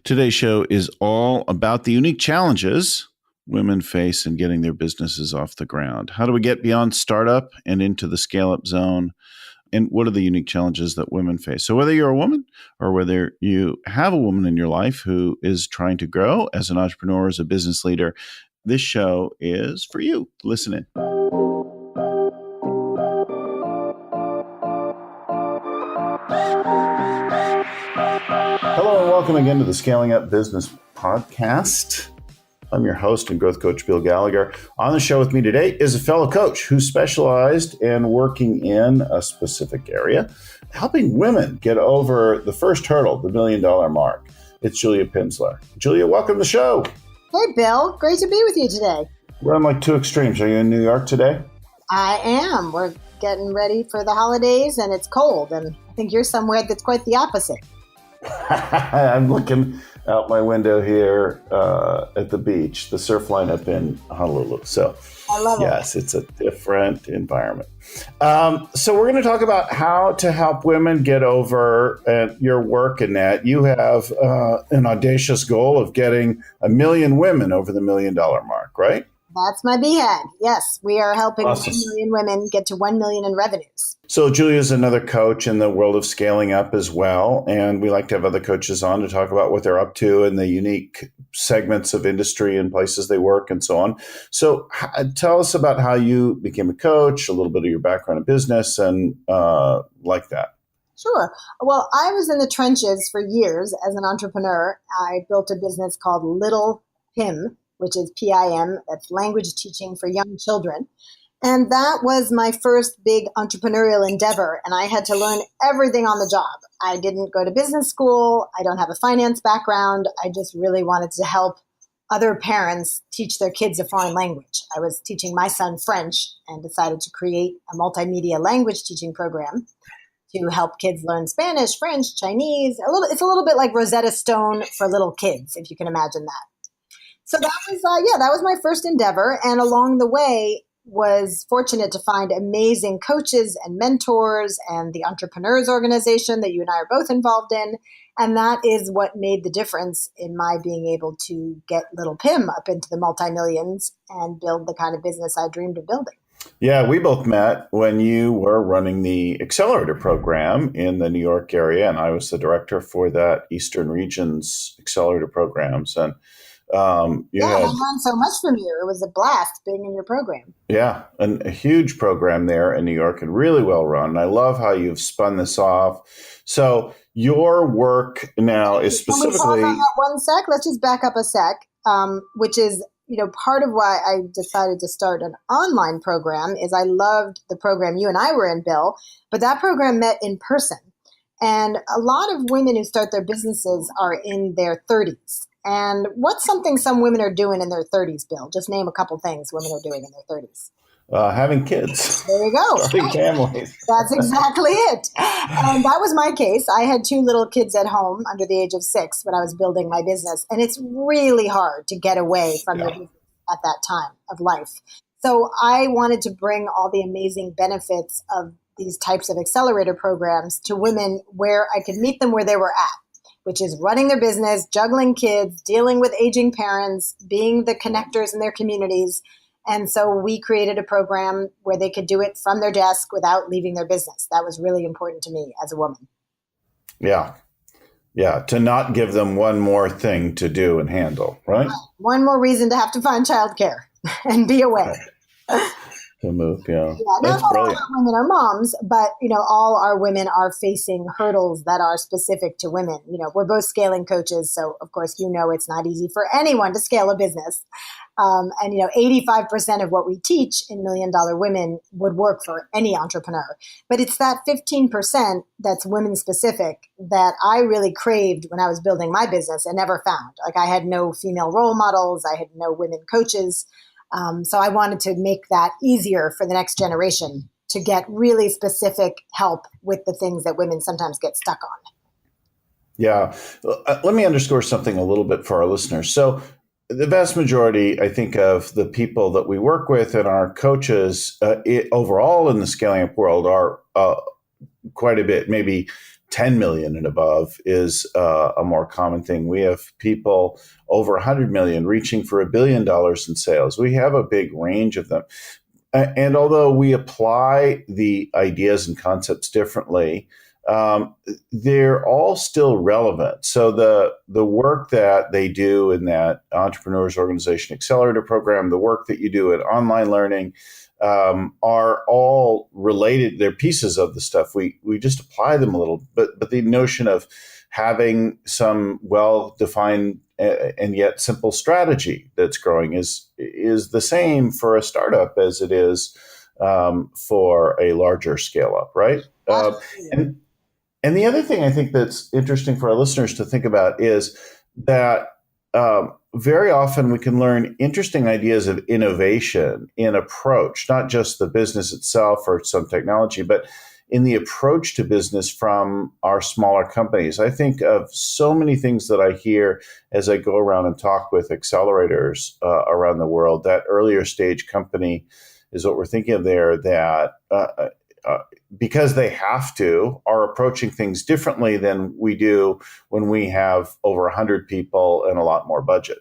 Today's show is all about the unique challenges women face in getting their businesses off the ground. How do we get beyond startup and into the scale-up zone? And what are the unique challenges that women face? So whether you're a woman or whether you have a woman in your life who is trying to grow as an entrepreneur, as a business leader, this show is for you. Listen in. Hello and welcome again to the Scaling Up Business Podcast. I'm your host and growth coach, Bill Gallagher. On the show with me today is a fellow coach who specialized in working in a specific area, helping women get over the first hurdle, the $1 million mark. It's Julia Pimsleur. Julia, welcome to the show. Hey, Bill. Great to be with you today. We're on like two extremes. Are you in New York today? I am. We're getting ready for the holidays, and it's cold. And I think you're somewhere that's quite the opposite. I'm looking out my window here at the beach, the surf lineup in Honolulu. So I love it. Yes, it's a different environment. So we're going to talk about how to help women get over your work in that. You have an audacious goal of getting 1 million women over the $1 million mark, right? That's my BHAG. Yes, we are helping Awesome. 1 million women get to 1 million in revenues. So Julia's another coach in the world of scaling up as well. And we like to have other coaches on to talk about what they're up to and the unique segments of industry and places they work and so on. So tell us about how you became a coach, a little bit of your background in business and like that. Sure. Well, I was in the trenches for years as an entrepreneur. I built a business called Little Pim, which is PIM, that's language teaching for young children. And that was my first big entrepreneurial endeavor. And I had to learn everything on the job. I didn't go to business school. I don't have a finance background. I just really wanted to help other parents teach their kids a foreign language. I was teaching my son French and decided to create a multimedia language teaching program to help kids learn Spanish, French, Chinese. It's a little bit like Rosetta Stone for little kids, if you can imagine that. So that was my first endeavor. And along the way, was fortunate to find amazing coaches and mentors and the Entrepreneurs Organization that you and I are both involved in. And that is what made the difference in my being able to get Little Pim up into the multi-millions and build the kind of business I dreamed of building. Yeah, we both met when you were running the accelerator program in the New York area, and I was the director for that Eastern Region's accelerator programs. And I learned so much from you. It was a blast being in your program. Yeah, a huge program there in New York and really well run. And I love how you've spun this off. So your work now is specifically... Can we pause on that one sec? Let's just back up a sec, which is, part of why I decided to start an online program is I loved the program you and I were in, Bill, but that program met in person. And a lot of women who start their businesses are in their 30s. And what's something some women are doing in their 30s, Bill? Just name a couple things women are doing in their 30s. Having kids. There you go. Starting families. That's exactly it. And that was my case. I had 2 little kids at home under the age of 6 when I was building my business. And it's really hard to get away from your business at that time of life. So I wanted to bring all the amazing benefits of these types of accelerator programs to women where I could meet them where they were at, which is running their business, juggling kids, dealing with aging parents, being the connectors in their communities. And so we created a program where they could do it from their desk without leaving their business. That was really important to me as a woman. Yeah. Yeah. To not give them one more thing to do and handle, right? One more reason to have to find childcare and be away. To move, yeah. Not all our women are moms, but all our women are facing hurdles that are specific to women. We're both scaling coaches, so of course it's not easy for anyone to scale a business. And 85% of what we teach in $1 Million Women would work for any entrepreneur. But it's that 15% that's women specific that I really craved when I was building my business and never found. Like I had no female role models, I had no women coaches. So I wanted to make that easier for the next generation to get really specific help with the things that women sometimes get stuck on. Yeah. Let me underscore something a little bit for our listeners. So the vast majority, I think, of the people that we work with and our coaches overall in the scaling up world are quite a bit, maybe 10 million and above is a more common thing. We have people over 100 million reaching for $1 billion in sales. We have a big range of them. And although we apply the ideas and concepts differently, they're all still relevant. So the work that they do in that Entrepreneurs Organization Accelerator program, the work that you do in online learning, are all related. They're pieces of the stuff. We just apply them a little, but the notion of having some well-defined and yet simple strategy that's growing is the same for a startup as it is for a larger scale up, right? And the other thing I think that's interesting for our listeners to think about is that very often we can learn interesting ideas of innovation in approach, not just the business itself or some technology, but in the approach to business from our smaller companies. I think of so many things that I hear as I go around and talk with accelerators around the world. That earlier stage company is what we're thinking of there, that because they have to, are approaching things differently than we do when we have over 100 people and a lot more budget.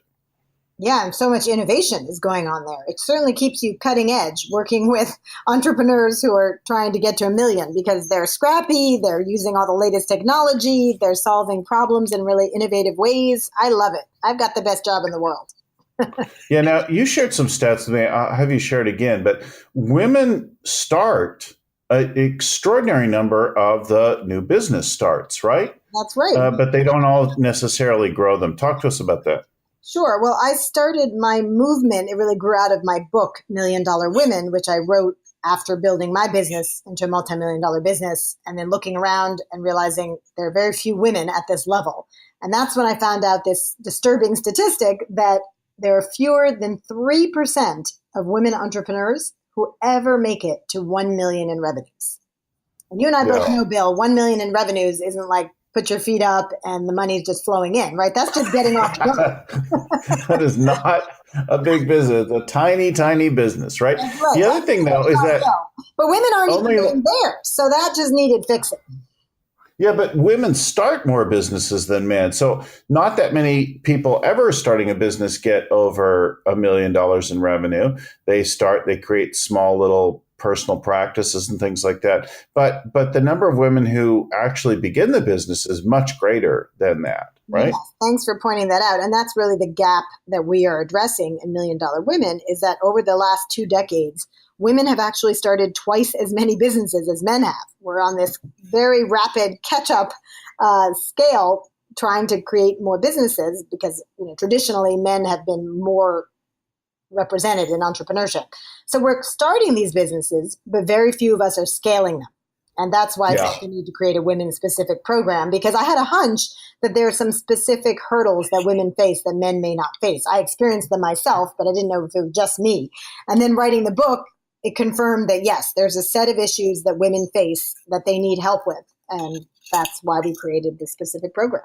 Yeah, and so much innovation is going on there. It certainly keeps you cutting edge working with entrepreneurs who are trying to get to 1 million because they're scrappy, they're using all the latest technology, they're solving problems in really innovative ways. I love it. I've got the best job in the world. Yeah, now you shared some stats with me. I'll have you share it again, but women start an extraordinary number of the new business starts, right? That's right. But they don't all necessarily grow them. Talk to us about that. Sure. Well, I started my movement. It really grew out of my book, $1 Million Women, which I wrote after building my business into a multi-million-dollar business and then looking around and realizing there are very few women at this level. And that's when I found out this disturbing statistic that there are fewer than 3% of women entrepreneurs who ever make it to 1 million in revenues. And you and I both know, Bill, 1 million in revenues isn't like put your feet up and the money's just flowing in, right? That's just getting off the ground. That is not a big business, a tiny, tiny business, right? Right. The other thing, though, is that... But women aren't even there. So that just needed fixing. Yeah, but women start more businesses than men. So not that many people ever starting a business get over $1 million in revenue. They create small little personal practices and things like that. But the number of women who actually begin the business is much greater than that, right? Yes, thanks for pointing that out. And that's really the gap that we are addressing in $1 Million Women is that over the last 2 decades, women have actually started twice as many businesses as men have. We're on this very rapid catch-up scale trying to create more businesses because traditionally men have been more represented in entrepreneurship. So we're starting these businesses, but very few of us are scaling them. And that's why I think we need to create a women-specific program, because I had a hunch that there are some specific hurdles that women face that men may not face. I experienced them myself, but I didn't know if it was just me. And then writing the book, it confirmed that, yes, there's a set of issues that women face that they need help with. And that's why we created this specific program.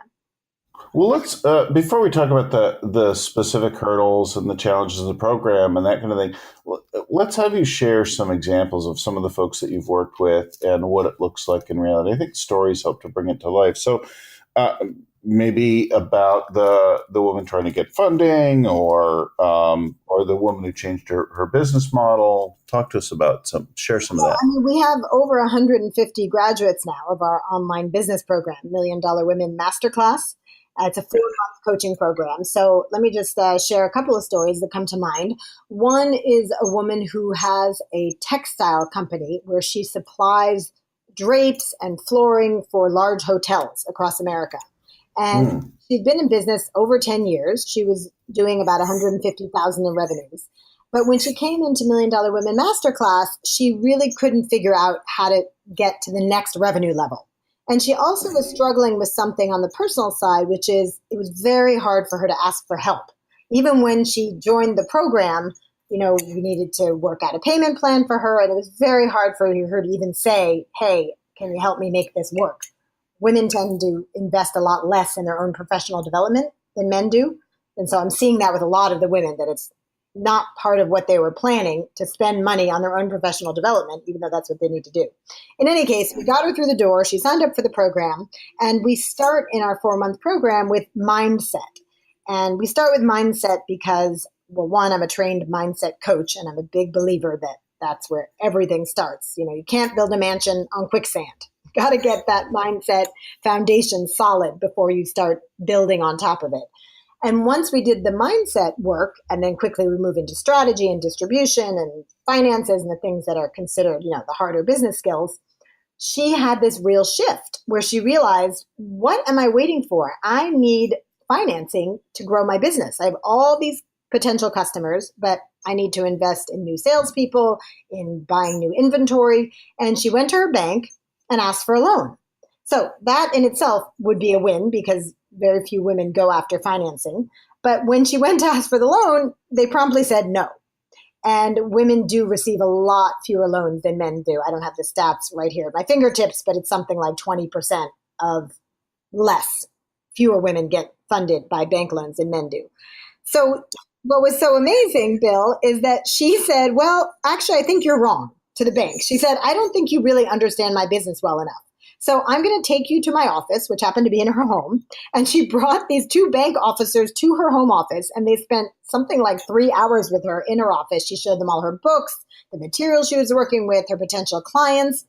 Well, let's before we talk about the specific hurdles and the challenges of the program and that kind of thing, let's have you share some examples of some of the folks that you've worked with and what it looks like in reality. I think stories help to bring it to life. So maybe about the woman trying to get funding, or the woman who changed her business model. Talk to us about share some of that. I mean, we have over 150 graduates now of our online business program, $1 Million Women Masterclass. It's a 4-month coaching program. So let me just share a couple of stories that come to mind. One is a woman who has a textile company where she supplies drapes and flooring for large hotels across America. And she'd been in business over 10 years. She was doing about $150,000 in revenues. But when she came into $1 Million Women Masterclass, she really couldn't figure out how to get to the next revenue level. And she also was struggling with something on the personal side, which is it was very hard for her to ask for help. Even when she joined the program, we needed to work out a payment plan for her. And it was very hard for her to even say, hey, can you help me make this work? Women tend to invest a lot less in their own professional development than men do. And so I'm seeing that with a lot of the women, that it's not part of what they were planning to spend money on their own professional development, even though that's what they need to do. In any case, we got her through the door. She signed up for the program, and we start in our 4-month program with mindset. And we start with mindset because, well, one, I'm a trained mindset coach, and I'm a big believer that that's where everything starts. You can't build a mansion on quicksand. You got to get that mindset foundation solid before you start building on top of it. And once we did the mindset work, and then quickly we move into strategy and distribution and finances and the things that are considered, the harder business skills, she had this real shift where she realized, what am I waiting for? I need financing to grow my business. I have all these potential customers, but I need to invest in new salespeople, in buying new inventory. And she went to her bank and asked for a loan. So that in itself would be a win because very few women go after financing. But when she went to ask for the loan, they promptly said no. And women do receive a lot fewer loans than men do. I don't have the stats right here at my fingertips, but it's something like 20% of fewer women get funded by bank loans than men do. So what was so amazing, Bill, is that she said, well, actually, I think you're wrong, to the bank. She said, I don't think you really understand my business well enough. So I'm going to take you to my office, which happened to be in her home. And she brought these 2 bank officers to her home office, and they spent something like 3 hours with her in her office. She showed them all her books, the materials she was working with, her potential clients.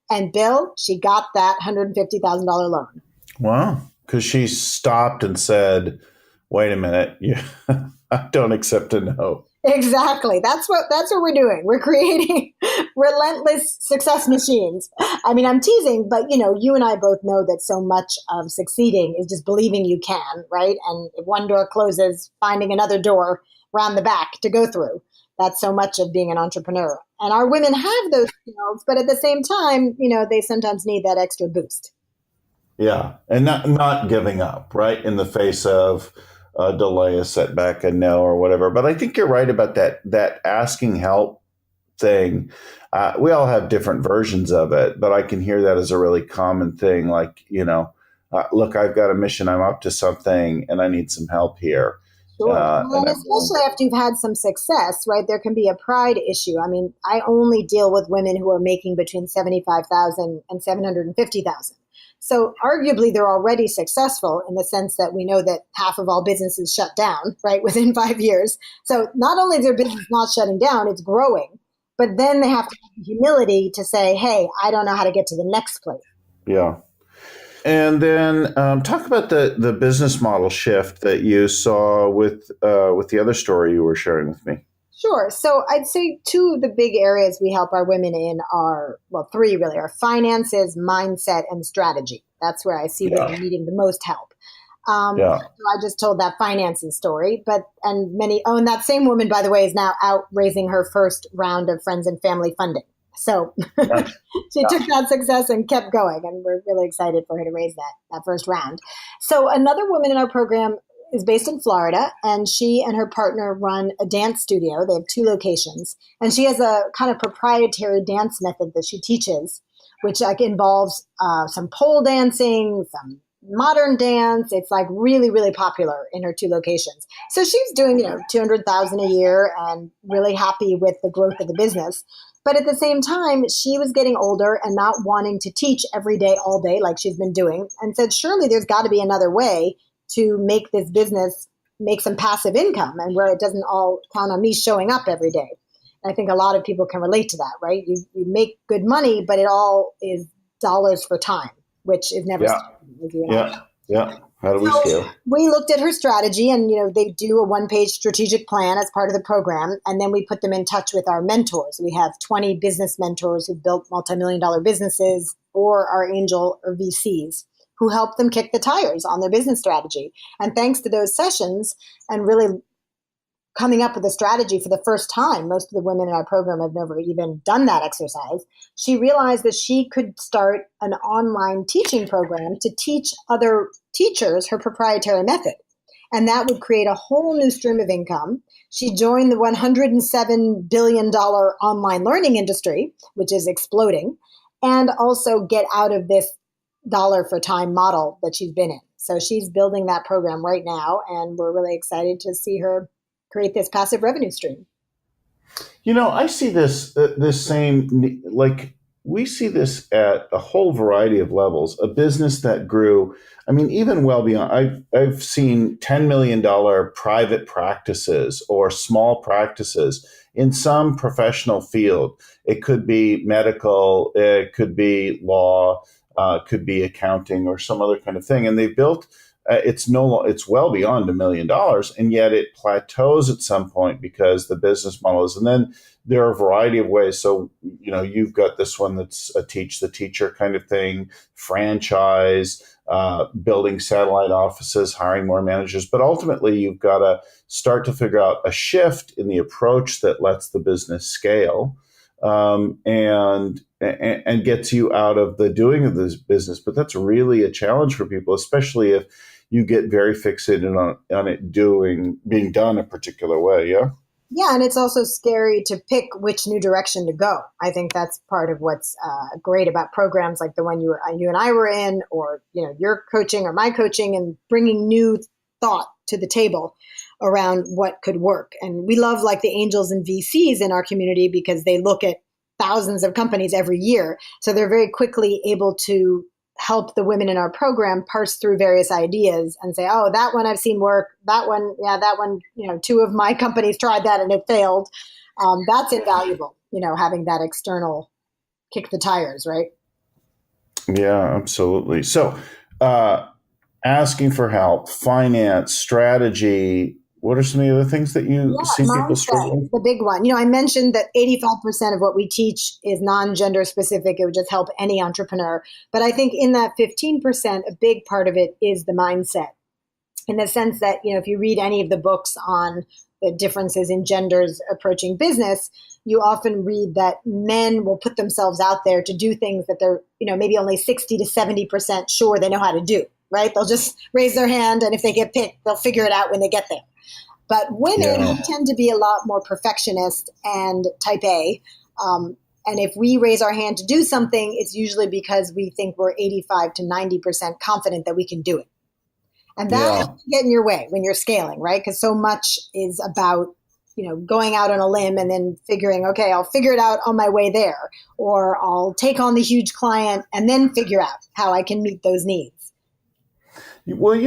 And Bill, she got that $150,000 loan. Wow. Because she stopped and said, wait a minute, I don't accept a no. Exactly. That's what we're doing. We're creating relentless success machines. I mean, I'm teasing, but you and I both know that so much of succeeding is just believing you can, right? And if one door closes, finding another door around the back to go through. That's so much of being an entrepreneur. And our women have those skills, but at the same time, they sometimes need that extra boost. Yeah. And not giving up, right? In the face of a delay, a setback, a no, or whatever. But I think you're right about that asking help thing. We all have different versions of it, but I can hear that as a really common thing. Like, look, I've got a mission. I'm up to something and I need some help here. Sure. And especially after you've had some success, right? There can be a pride issue. I mean, I only deal with women who are making between $75,000 and $750,000. So arguably they're already successful in the sense that we know that half of all businesses shut down, right, within 5 years. So not only is their business not shutting down, it's growing, but then they have to have the humility to say, hey, I don't know how to get to the next place. Yeah. And then talk about the business model shift that you saw with the other story you were sharing with me. Sure. So I'd say 2 of the big areas we help our women in are, well, 3 really, are finances, mindset, and strategy. That's where I see women needing the most help. So I just told that finances story, and that same woman, by the way, is now out raising her first round of friends and family funding. So she took that success and kept going, and we're really excited for her to raise that first round. So another woman in our program is based in Florida, and she and her partner run a dance studio. They have 2 locations, and she has a kind of proprietary dance method that she teaches, which involves some pole dancing, some modern dance. It's like really, really popular in her 2 locations. So she's doing, $200,000 a year and really happy with the growth of the business. But at the same time, she was getting older and not wanting to teach every day, all day, like she's been doing, and said, surely there's got to be another way to make this business make some passive income and where it doesn't all count on me showing up every day. And I think a lot of people can relate to that, right? You make good money, but it all is dollars for time, which is never. Yeah. How do we scale? We looked at her strategy, and they do a 1-page strategic plan as part of the program, and then we put them in touch with our mentors. We have 20 business mentors who built multimillion-dollar businesses, or our angel or VCs, who help them kick the tires on their business strategy. And thanks to those sessions and really coming up with a strategy for the first time, most of the women in our program have never even done that exercise, she realized that she could start an online teaching program to teach other teachers her proprietary method. And that would create a whole new stream of income. She joined the $107 billion online learning industry, which is exploding, and also get out of this dollar for time model that she's been in. So she's building that program right now, and we're really excited to see her create this passive revenue stream. I see this same, like, we see this at a whole variety of levels. A business that grew, I mean, even well beyond. I've seen $10 million private practices or small practices in some professional field. It could be medical, it could be law, could be accounting, or some other kind of thing, and they built. It's well beyond $1 million, and yet it plateaus at some point because the business model is. And then there are a variety of ways. So you've got this one that's a teach the teacher kind of thing, franchise, building satellite offices, hiring more managers. But ultimately, you've got to start to figure out a shift in the approach that lets the business scale. And gets you out of the doing of this business. But that's really a challenge for people, especially if you get very fixated on it being done a particular way. Yeah. Yeah. And it's also scary to pick which new direction to go. I think that's part of what's great about programs like the one you and I were in, or, your coaching or my coaching, and bringing new thought to the table around what could work. And we love, like, the angels and VCs in our community because they look at thousands of companies every year. So they're very quickly able to help the women in our program parse through various ideas and say, oh, that one I've seen work. That one, two of my companies tried that and it failed. That's invaluable, having that external kick the tires, right? Yeah, absolutely. So asking for help, finance, strategy. What are some of the other things that you see people struggling with? The big one. I mentioned that 85% of what we teach is non-gender specific. It would just help any entrepreneur. But I think in that 15%, a big part of it is the mindset, in the sense that, if you read any of the books on the differences in genders approaching business, you often read that men will put themselves out there to do things that they're, maybe only 60 to 70% sure they know how to do, right? They'll just raise their hand, and if they get picked, they'll figure it out when they get there. But women tend to be a lot more perfectionist and type A. And if we raise our hand to do something, it's usually because we think we're 85 to 90% confident that we can do it. And that can get in your way when you're scaling, right? Because so much is about, going out on a limb and then figuring, okay, I'll figure it out on my way there, or I'll take on the huge client and then figure out how I can meet those needs. Well,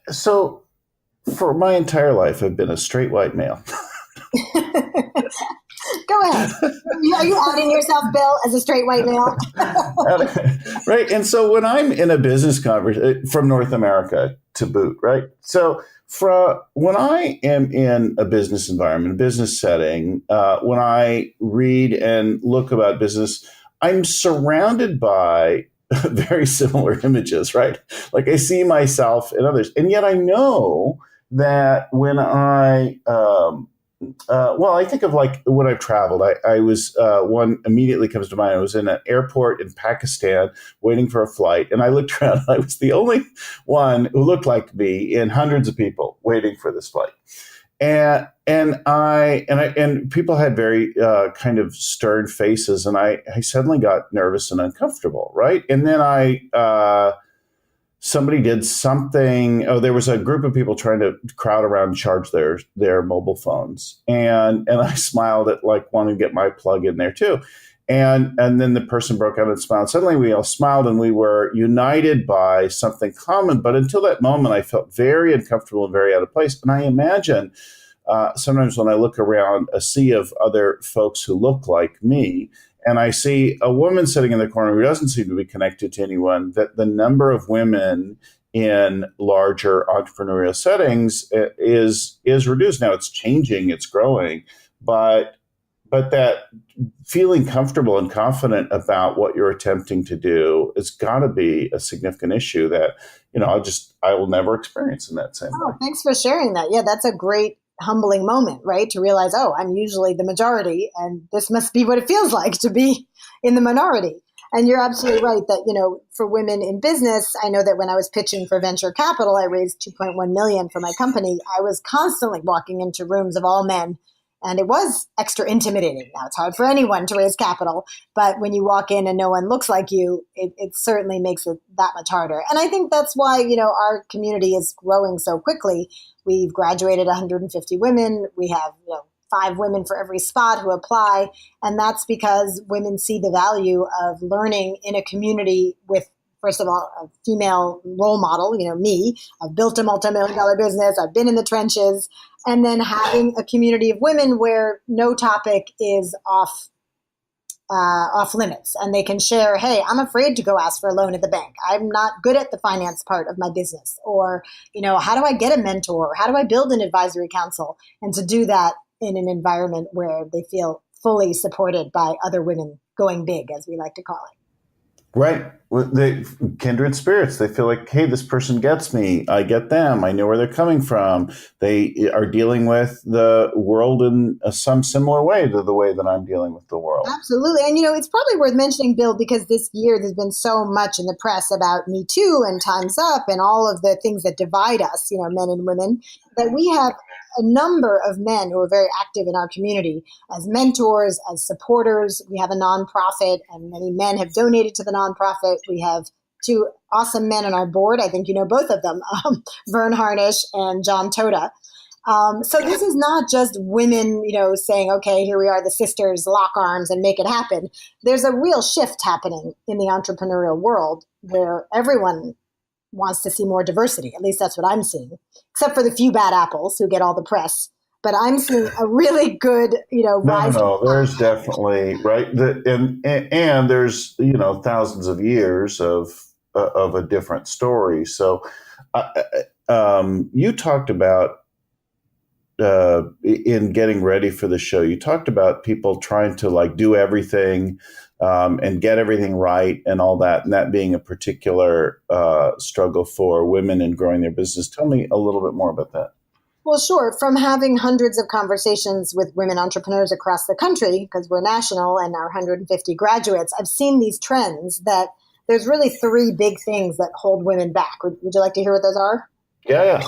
so for my entire life, I've been a straight white male. Go ahead. Are you outing yourself, Bill, as a straight white male? Right. And so when I'm in a business conversation from North America to boot, right? So when I am in a business environment, a business setting, when I read and look about business, I'm surrounded by very similar images, right? Like, I see myself and others. And yet I know that when I think of, like, when I've traveled, I was, one immediately comes to mind. I was in an airport in Pakistan waiting for a flight, and I looked around. I was the only one who looked like me in hundreds of people waiting for this flight. And people had very kind of stern faces, and I suddenly got nervous and uncomfortable, right? And then somebody did something. Oh, there was a group of people trying to crowd around and charge their mobile phones. And I smiled at, like, wanting to get my plug in there too. And then the person broke out and smiled. Suddenly we all smiled, and we were united by something common. But until that moment, I felt very uncomfortable and very out of place. And I imagine sometimes when I look around a sea of other folks who look like me, and I see a woman sitting in the corner who doesn't seem to be connected to anyone, that the number of women in larger entrepreneurial settings is reduced. Now it's changing, it's growing, but that feeling comfortable and confident about what you're attempting to do, it's got to be a significant issue that, I will never experience in that same way. Thanks for sharing that. Yeah, that's a great humbling moment, right? To realize, I'm usually the majority, and this must be what it feels like to be in the minority. And you're absolutely right that, for women in business, I know that when I was pitching for venture capital, I raised $2.1 million for my company. I was constantly walking into rooms of all men And it was extra intimidating. Now it's hard for anyone to raise capital, but when you walk in and no one looks like you, it certainly makes it that much harder. And I think that's why, our community is growing so quickly. We've graduated 150 women. We have, 5 women for every spot who apply. And that's because women see the value of learning in a community with, first of all, a female role model, me. I've built a multi-million-dollar business. I've been in the trenches. And then having a community of women where no topic is off limits, and they can share, hey, I'm afraid to go ask for a loan at the bank. I'm not good at the finance part of my business. Or, how do I get a mentor? How do I build an advisory council? And to do that in an environment where they feel fully supported by other women going big, as we like to call it. Right. They kindred spirits. They feel like, hey, this person gets me. I get them. I know where they're coming from. They are dealing with the world in some similar way to the way that I'm dealing with the world. Absolutely. And, it's probably worth mentioning, Bill, because this year there's been so much in the press about Me Too and Time's Up and all of the things that divide us, men and women, that we have a number of men who are very active in our community as mentors, as supporters. We have a nonprofit, and many men have donated to the nonprofit. We have 2 awesome men on our board. I think you know both of them, Vern Harnish and John Toda. So this is not just women, saying, okay, here we are, the sisters, lock arms and make it happen. There's a real shift happening in the entrepreneurial world where everyone wants to see more diversity. At least that's what I'm seeing, except for the few bad apples who get all the press. But I'm seeing a really good, rise. No, there's definitely, right. And there's, thousands of years of a different story. So you talked about, in getting ready for the show, you talked about people trying to do everything and get everything right and all that, and that being a particular struggle for women in growing their business. Tell me a little bit more about that. Well, sure. From having hundreds of conversations with women entrepreneurs across the country, because we're national and our 150 graduates, I've seen these trends that there's really 3 big things that hold women back. Would you like to hear what those are? Yeah.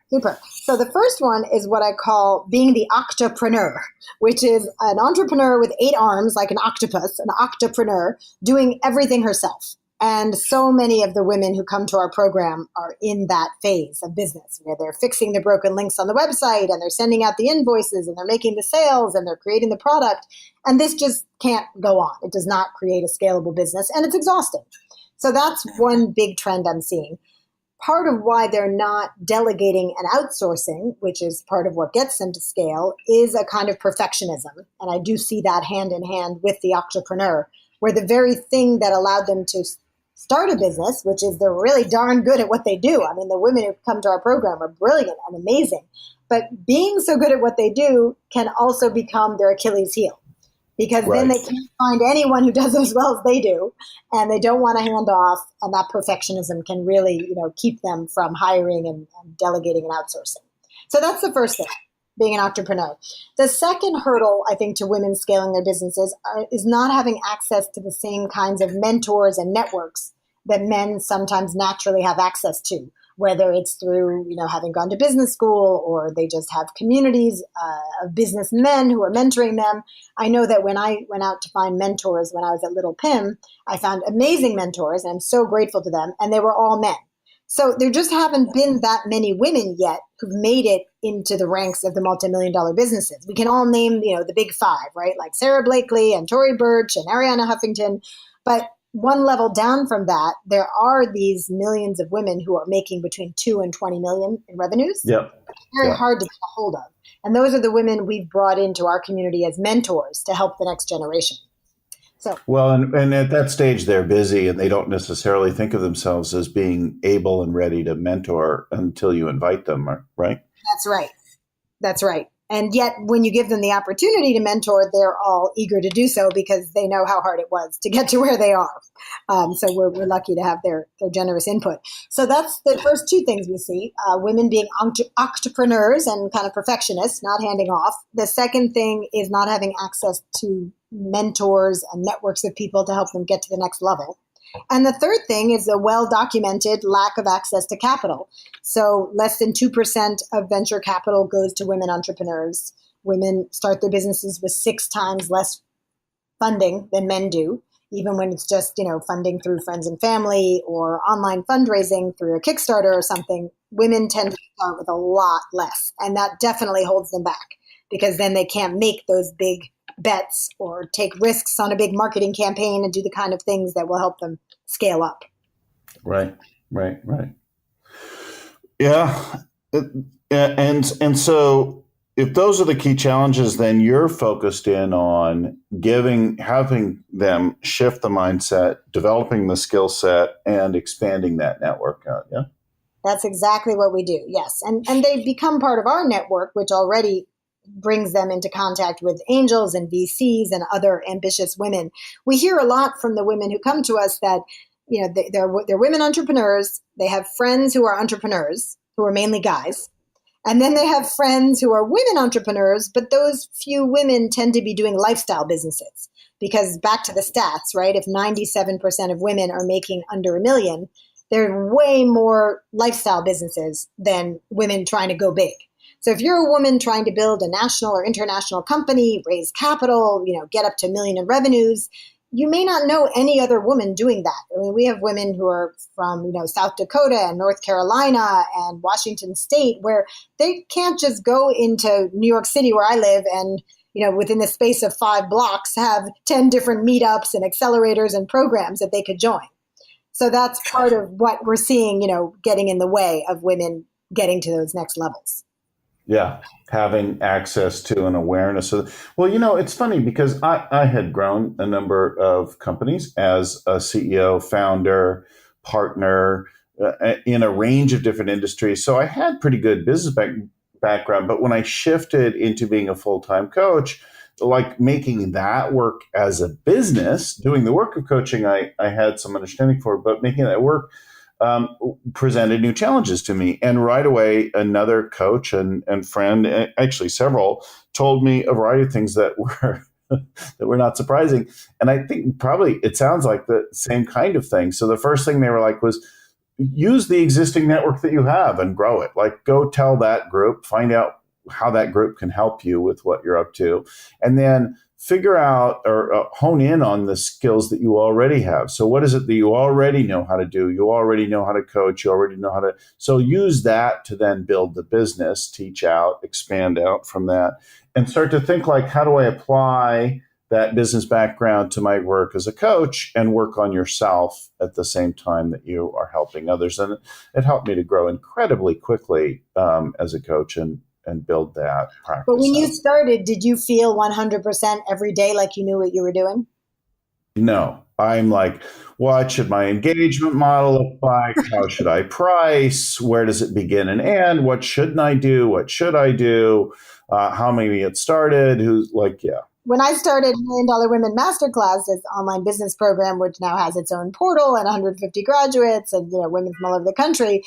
Super. So the first one is what I call being the octopreneur, which is an entrepreneur with 8 arms, like an octopus, an octopreneur, doing everything herself. And so many of the women who come to our program are in that phase of business where they're fixing the broken links on the website and they're sending out the invoices and they're making the sales and they're creating the product. And this just can't go on. It does not create a scalable business, and it's exhausting. So that's one big trend I'm seeing. Part of why they're not delegating and outsourcing, which is part of what gets them to scale, is a kind of perfectionism. And I do see that hand in hand with the entrepreneur, where the very thing that allowed them to start a business, which is they're really darn good at what they do. I mean, the women who come to our program are brilliant and amazing. But being so good at what they do can also become their Achilles heel. Because then they can't find anyone who does as well as they do, and they don't want to hand off, and that perfectionism can really, keep them from hiring and delegating and outsourcing. So that's the first thing, being an entrepreneur. The second hurdle, I think, to women scaling their businesses is not having access to the same kinds of mentors and networks that men sometimes naturally have access to, whether it's through, having gone to business school or they just have communities of businessmen who are mentoring them. I know that when I went out to find mentors when I was at Little Pim, I found amazing mentors, and I'm so grateful to them, and they were all men. So there just haven't been that many women yet who've made it into the ranks of the multimillion-dollar businesses. We can all name, the big 5, right? Like Sarah Blakely and Tory Burch and Ariana Huffington. But one level down from that, there are these millions of women who are making between 2 and 20 million in revenues. Yep. Very hard to get a hold of. And those are the women we've brought into our community as mentors to help the next generation. So well, and at that stage, they're busy and they don't necessarily think of themselves as being able and ready to mentor until you invite them, right? That's right. That's right. And yet, when you give them the opportunity to mentor, they're all eager to do so because they know how hard it was to get to where they are. So we're lucky to have their generous input. So that's the first 2 things we see, women being entrepreneurs and kind of perfectionists, not handing off. The second thing is not having access to mentors and networks of people to help them get to the next level. And the third thing is a well-documented lack of access to capital. So less than 2% of venture capital goes to women entrepreneurs. women start their businesses with 6 times less funding than men do, even when it's just, funding through friends and family or online fundraising through a Kickstarter or something. Women tend to start with a lot less. And that definitely holds them back because then they can't make those big bets or take risks on a big marketing campaign and do the kind of things that will help them scale up. Right. Yeah. And so if those are the key challenges, then you're focused in on having them shift the mindset, developing the skill set, and expanding that network out. Yeah. That's exactly what we do. Yes. And they become part of our network, which already brings them into contact with angels and VCs and other ambitious women. We hear a lot from the women who come to us that, they're women entrepreneurs. They have friends who are entrepreneurs, who are mainly guys. And then they have friends who are women entrepreneurs, but those few women tend to be doing lifestyle businesses. Because back to the stats, right? If 97% of women are making under $1 million, there are way more lifestyle businesses than women trying to go big. So if you're a woman trying to build a national or international company, raise capital, get up to $1 million in revenues, you may not know any other woman doing that. I mean, we have women who are from, South Dakota and North Carolina and Washington State, where they can't just go into New York City where I live and, within the space of 5 blocks have 10 different meetups and accelerators and programs that they could join. So that's part of what we're seeing, getting in the way of women getting to those next levels. Yeah, having access to an awareness of, it's funny because I had grown a number of companies as a CEO, founder, partner in a range of different industries. So I had pretty good business background. But when I shifted into being a full-time coach, like making that work as a business, doing the work of coaching, I had some understanding for, but making that work presented new challenges to me. And right away, another coach and friend, actually several, told me a variety of things that were not surprising. And I think probably it sounds like the same kind of thing. So the first thing they were like was, use the existing network that you have and grow it. Like, go tell that group, find out how that group can help you with what you're up to, and then figure out or hone in on the skills that you already have. So what is it that you already know how to do? You already know how to coach. You already know how to. So use that to then build the business, teach out, expand out from that, and start to think like, how do I apply that business background to my work as a coach and work on yourself at the same time that you are helping others? And it helped me to grow incredibly quickly as a coach and build that practice. But when you started, did you feel 100% every day like you knew what you were doing? No, I'm like, what should my engagement model look like? How should I price? Where does it begin and end? What shouldn't I do? What should I do? How maybe it started? Who's like, yeah. When I started $1 Million Women Masterclass, this online business program, which now has its own portal and 150 graduates and women from all over the country,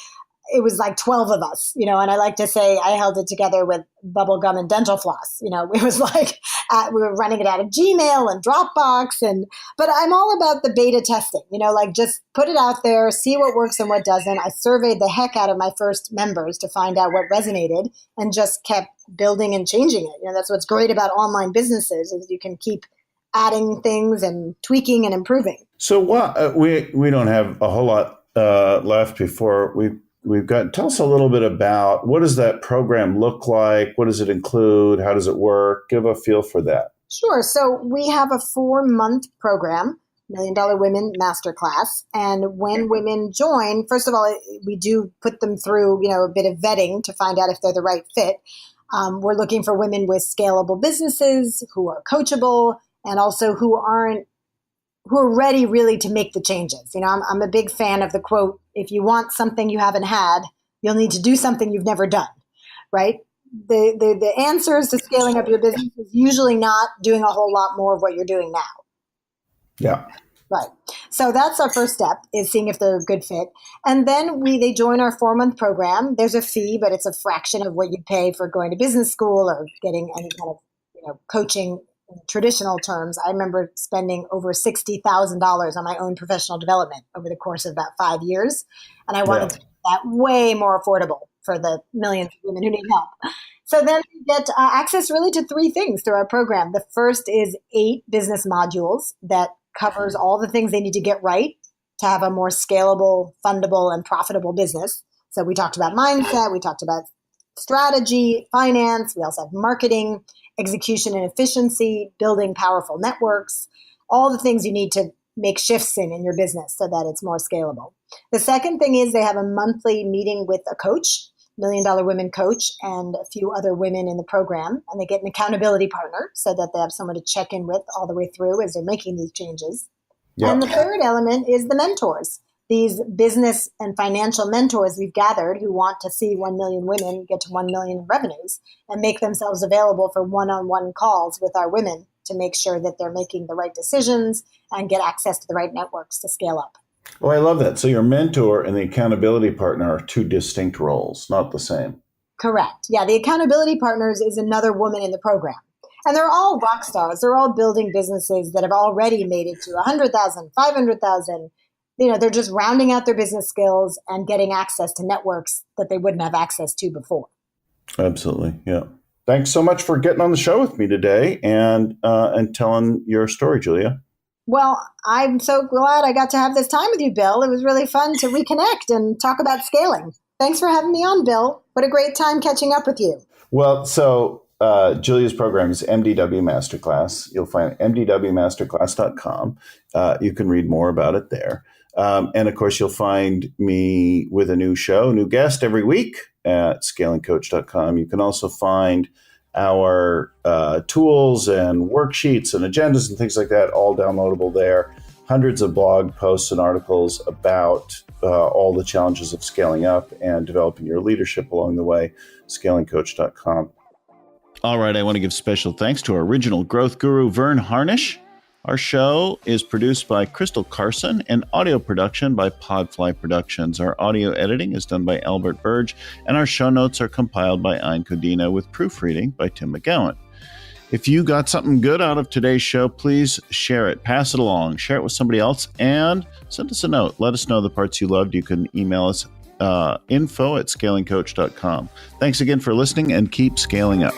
it was like 12 of us, and I like to say I held it together with bubble gum and dental floss. It was like we were running it out of Gmail and Dropbox, but I'm all about the beta testing, like just put it out there, see what works and what doesn't. I surveyed the heck out of my first members to find out what resonated and just kept building and changing it. That's what's great about online businesses is you can keep adding things and tweaking and improving. So what we don't have a whole lot left before we've got, tell us a little bit about what does that program look like? What does it include? How does it work? Give a feel for that. Sure. So we have a 4-month program, $1 Million Women Masterclass. And when women join, first of all, we do put them through, a bit of vetting to find out if they're the right fit. We're looking for women with scalable businesses who are coachable and also who are ready really to make the changes. I'm a big fan of the quote, if you want something you haven't had, you'll need to do something you've never done, right? The answers to scaling up your business is usually not doing a whole lot more of what you're doing now. Yeah. Right. So that's our first step, is seeing if they're a good fit. And then they join our 4-month program. There's a fee, but it's a fraction of what you pay for going to business school or getting any kind of coaching in traditional terms. I remember spending over $60,000 on my own professional development over the course of about 5 years. And I wanted to make that way more affordable for the millions of women who need help. So then you get access really to three things through our program. The first is 8 business modules that covers all the things they need to get right to have a more scalable, fundable, and profitable business. So we talked about mindset, we talked about strategy, finance, we also have marketing, execution and efficiency, building powerful networks, all the things you need to make shifts in your business so that it's more scalable. The second thing is they have a monthly meeting with a coach, $1 Million Women coach, and a few other women in the program, and they get an accountability partner so that they have someone to check in with all the way through as they're making these changes. Yeah. And the third element is the mentors. These business and financial mentors we've gathered who want to see 1 million women get to 1 million in revenues and make themselves available for one-on-one calls with our women to make sure that they're making the right decisions and get access to the right networks to scale up. Oh, I love that. So your mentor and the accountability partner are 2 distinct roles, not the same. Correct. Yeah, the accountability partners is another woman in the program. And they're all rock stars. They're all building businesses that have already made it to 100,000, 500,000. They're just rounding out their business skills and getting access to networks that they wouldn't have access to before. Absolutely. Yeah. Thanks so much for getting on the show with me today and telling your story, Julia. Well, I'm so glad I got to have this time with you, Bill. It was really fun to reconnect and talk about scaling. Thanks for having me on, Bill. What a great time catching up with you. Well, so Julia's program is MDW Masterclass. You'll find mdwmasterclass.com. You can read more about it there. And of course, you'll find me with a new show, new guest every week at scalingcoach.com. You can also find our tools and worksheets and agendas and things like that, all downloadable there. Hundreds of blog posts and articles about all the challenges of scaling up and developing your leadership along the way, scalingcoach.com. All right, I want to give special thanks to our original growth guru, Vern Harnish. Our show is produced by Crystal Carson and audio production by Podfly Productions. Our audio editing is done by Albert Burge, and our show notes are compiled by Ein Codina with proofreading by Tim McGowan. If you got something good out of today's show, please share it, pass it along, share it with somebody else, and send us a note. Let us know the parts you loved. You can email us info@scalingcoach.com. Thanks again for listening, and keep scaling up.